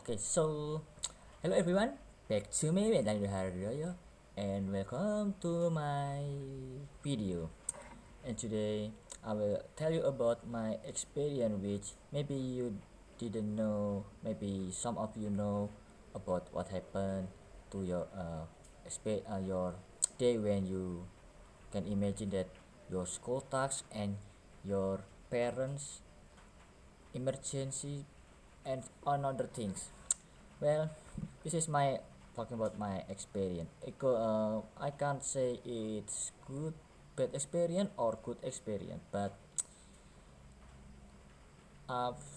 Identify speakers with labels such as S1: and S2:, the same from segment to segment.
S1: Okay, so hello everyone, back to me, Daniel Hardoyo, and welcome to my video. And today I will tell you about my experience, which maybe you didn't know, maybe some of you know about what happened to your day when you can imagine that your school tasks and your parents emergency and another things. Well, this is my talking about my experience. I can't say it's good, bad experience or good experience, but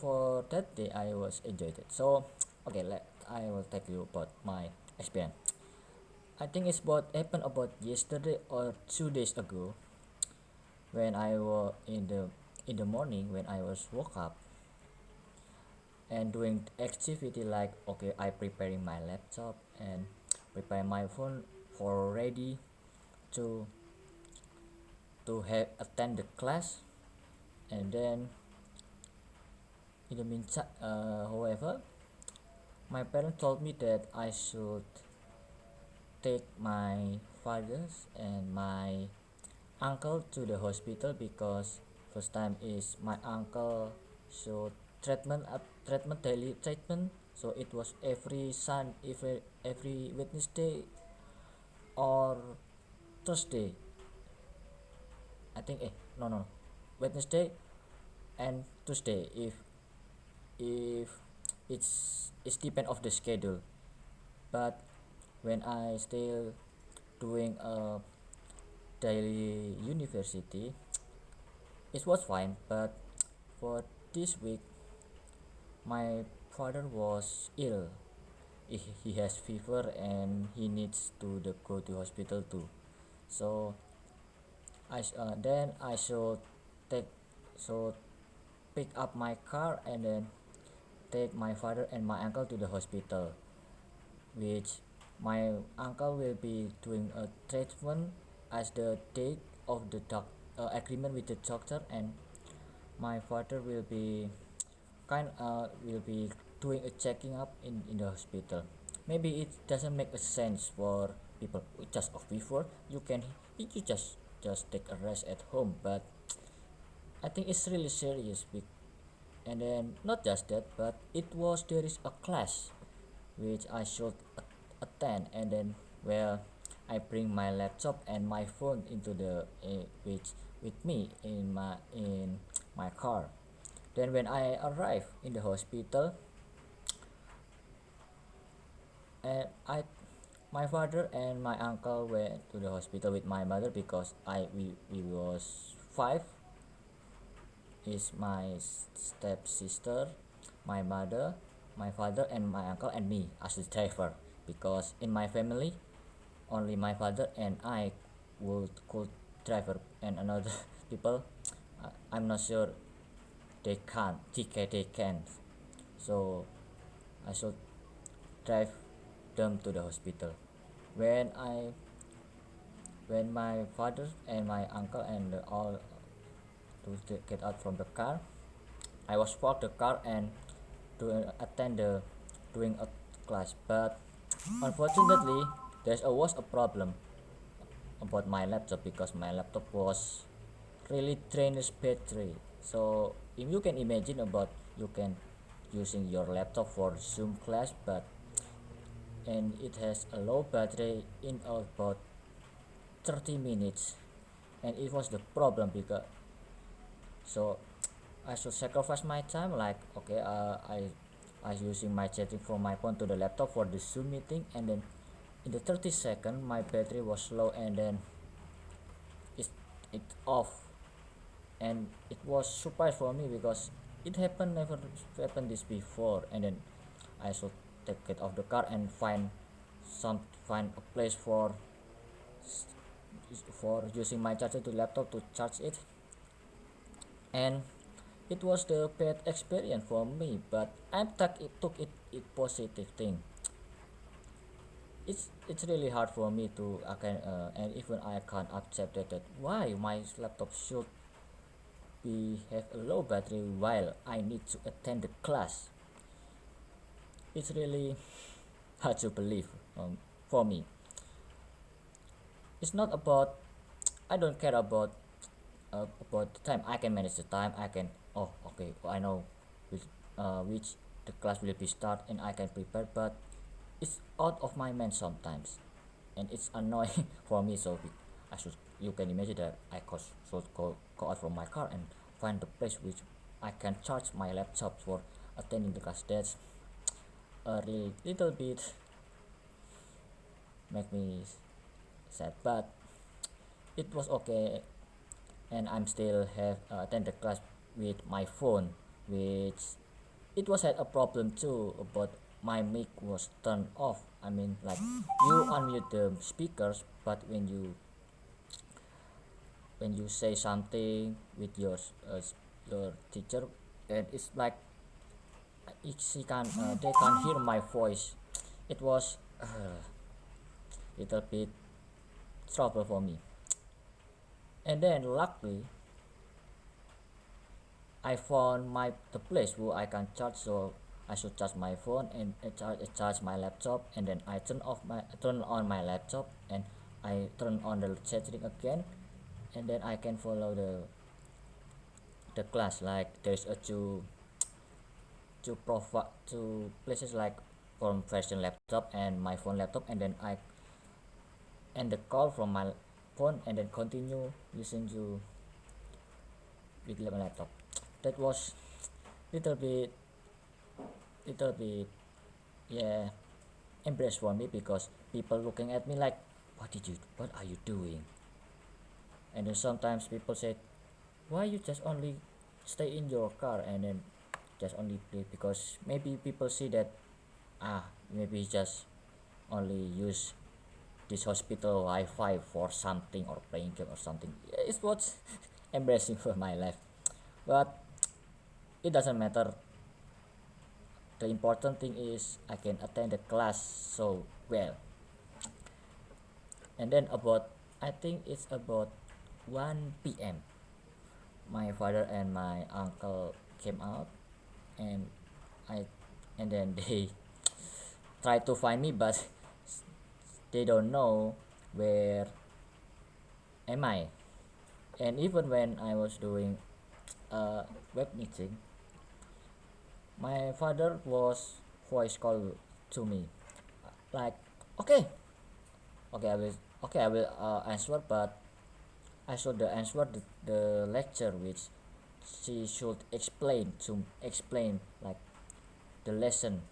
S1: for that day I was enjoyed it. So, okay, I will tell you about my experience. I think it's what happened about yesterday or 2 days ago when I was in the morning when I was woke up and doing activity like okay I preparing my laptop and prepare my phone for ready to have attend the class. And then in the meantime, however, my parents told me that I should take my fathers and my uncle to the hospital because first time is my uncle should treatment daily treatment, so it was every every Wednesday or Thursday. I think no, Wednesday and Tuesday if it's depend of the schedule. But when I still doing a daily university, it was fine. But for this week, my father was ill. He has fever and he needs to go to hospital too. So then I should take so pick up my car and then take my father and my uncle to the hospital, which my uncle will be doing a treatment as the date of the agreement with the doctor, and my father will be doing a checking up in the hospital. Maybe it doesn't make a sense for people with just a fever. You just take a rest at home, but I think it's really serious. And then not just that, but there is a class which I should attend, and then well I bring my laptop and my phone into the which with me in my car. Then when I arrive in the hospital, and my father and my uncle went to the hospital with my mother because we was five, is my stepsister, my mother, my father, and my uncle, and me as the driver. Because in my family, only my father and I could driver, and another people, I'm not sure they can. So I should drive them to the hospital. When I when my father and my uncle and all to get out from the car, I was parked the car and to attend the doing a class. But unfortunately, was a problem about my laptop because my laptop was really drained its battery. So if you can imagine about you can using your laptop for Zoom class, but and it has a low battery in about 30 minutes, and it was the problem because so I should sacrifice my time like okay I using my chatting from my phone to the laptop for the Zoom meeting, and then in the 30 second my battery was low, and then it it off. And it was surprise for me because it happened never happened this before. And then I should take it off the car and find a place for using my charger to laptop to charge it. And it was the bad experience for me, but I took it positive thing. It's really hard for me to and even I can't accept that why my laptop should be have a low battery while I need to attend the class. it's really hard to believe for me. It's not about, I don't care about the time. I can manage the time. I can, oh okay, I know which which the class will be start and I can prepare, but it's out of my mind sometimes, and it's annoying for me. So I should, you can imagine that I should go out from my car and find the place which I can charge my laptop for attending the class. That's a little bit make me sad, but it was okay, and I'm still have attend the class with my phone, which it was had a problem too, but my mic was turned off. I mean, like, you unmute the speakers, but when you say something with your teacher, and it's like she can they can't hear my voice. It was little bit trouble for me. And then luckily I found the place where I can charge, so I should charge my phone and charge my laptop, and then I turn on my laptop, and I turn on the setting again, and then I can follow the class. Like, there's a two places, like conversion laptop and my phone laptop, and then I end the call from my phone and then continue listening to with my laptop. That was little bit little bit, yeah, embarrassed for me, because people looking at me like, what are you doing? And then sometimes people say, why you just only stay in your car and then just only play, because maybe people see that, maybe just only use this hospital Wi-Fi for something, or playing game or something. It was embarrassing for my life, but it doesn't matter. The important thing is I can attend the class so well. And then about, I think it's about 1 p.m., my father and my uncle came out, and I and then they tried to find me, but they don't know where am I. And even when I was doing a web meeting, my father was voice call to me, like, okay, I will answer, but I should answer the lecture which she should explain like the lesson,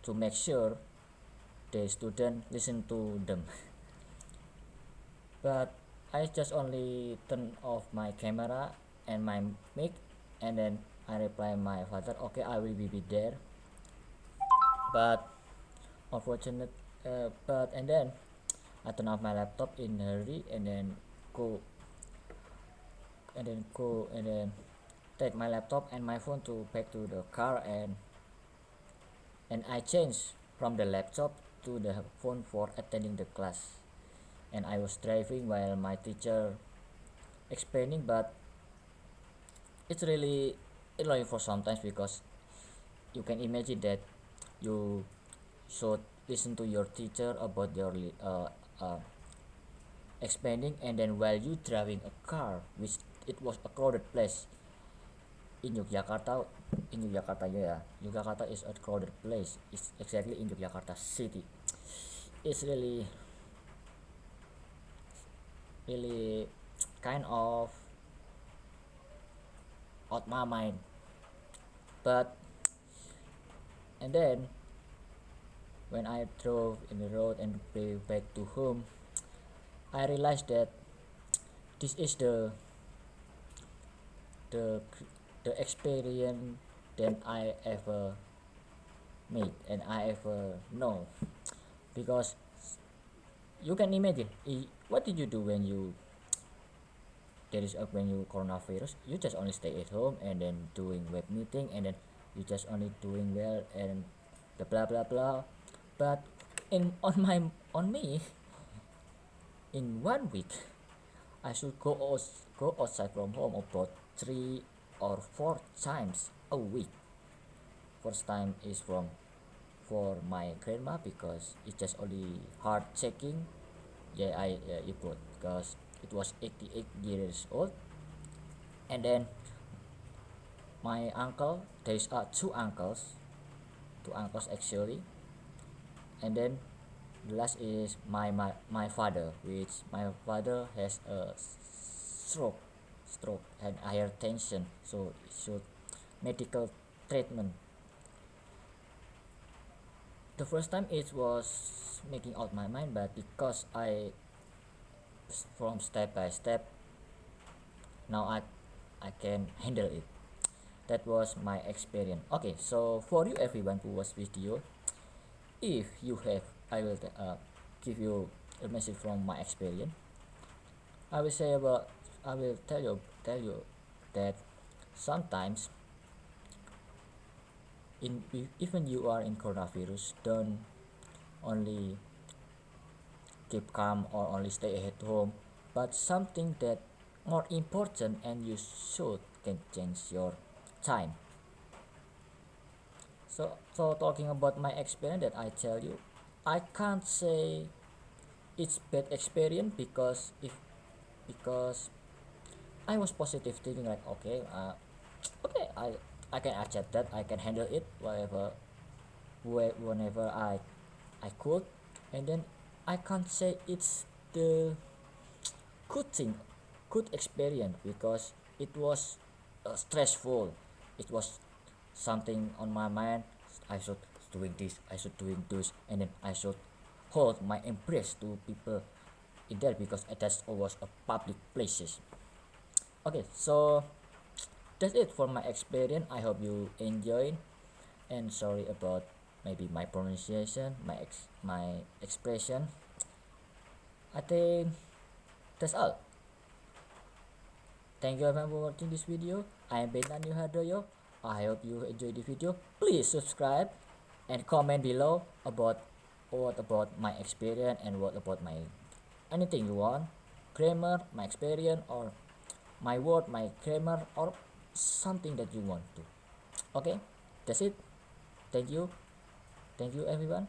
S1: to make sure the student listen to them. But I just only turn off my camera and my mic, and then I reply my father, okay, I will be there. But unfortunate, but and then I turn off my laptop in a hurry, and then go and then take my laptop and my phone to back to the car, and I changed from the laptop to the phone for attending the class. And I was driving while my teacher explaining, but it's really annoying for sometimes, because you can imagine that you should listen to your teacher about your uh, explaining, and then while you driving a car, which it was a crowded place in Yogyakarta. Yeah, Yogyakarta is a crowded place. It's exactly in Yogyakarta city. It's really kind of out my mind. But and then when I drove in the road and back to home, I realized that this is the the experience that I ever made and I ever know. Because you can imagine, what did you do when when you coronavirus? You just only stay at home and then doing web meeting, and then you just only doing well, and the blah blah blah. But on me, in 1 week, I should go outside from home about 3 or 4 times a week. First time is from for my grandma because it's just only hard checking. Yeah, I you put because it was 88 years old. And then my uncle, there's two uncles actually. And then the last is my father, which my father has a stroke and higher tension, so it should medical treatment. The first time it was making out my mind, but because I from step by step now I can handle it. That was my experience. Okay, so for you everyone who watch video, if you have, I will give you a message from my experience. I will say about I will tell you that sometimes even you are in coronavirus, don't only keep calm or only stay at home, but something that more important and you should can change your time. So talking about my experience that I tell you, I can't say it's bad experience because I was positive thinking like okay, I can accept that, I can handle it whatever whenever I could. And then I can't say it's the good thing, good experience, because it was stressful. It was something on my mind. I should doing this, I should doing this, and then I should hold my embrace to people in there because that's always a public places. Okay, so that's it for my experience. I hope you enjoyed, and sorry about maybe my pronunciation, my expression. I think that's all. Thank you everyone for watching this video. I am Benan Yuhadoyo. I hope you enjoyed the video. Please subscribe and comment below about what about my experience and what about my anything you want, grammar, my experience, or my word, my grammar, or something that you want to. Okay, that's it. Thank you everyone,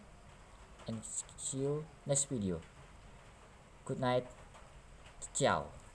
S1: and see you next video. Good night. Ciao.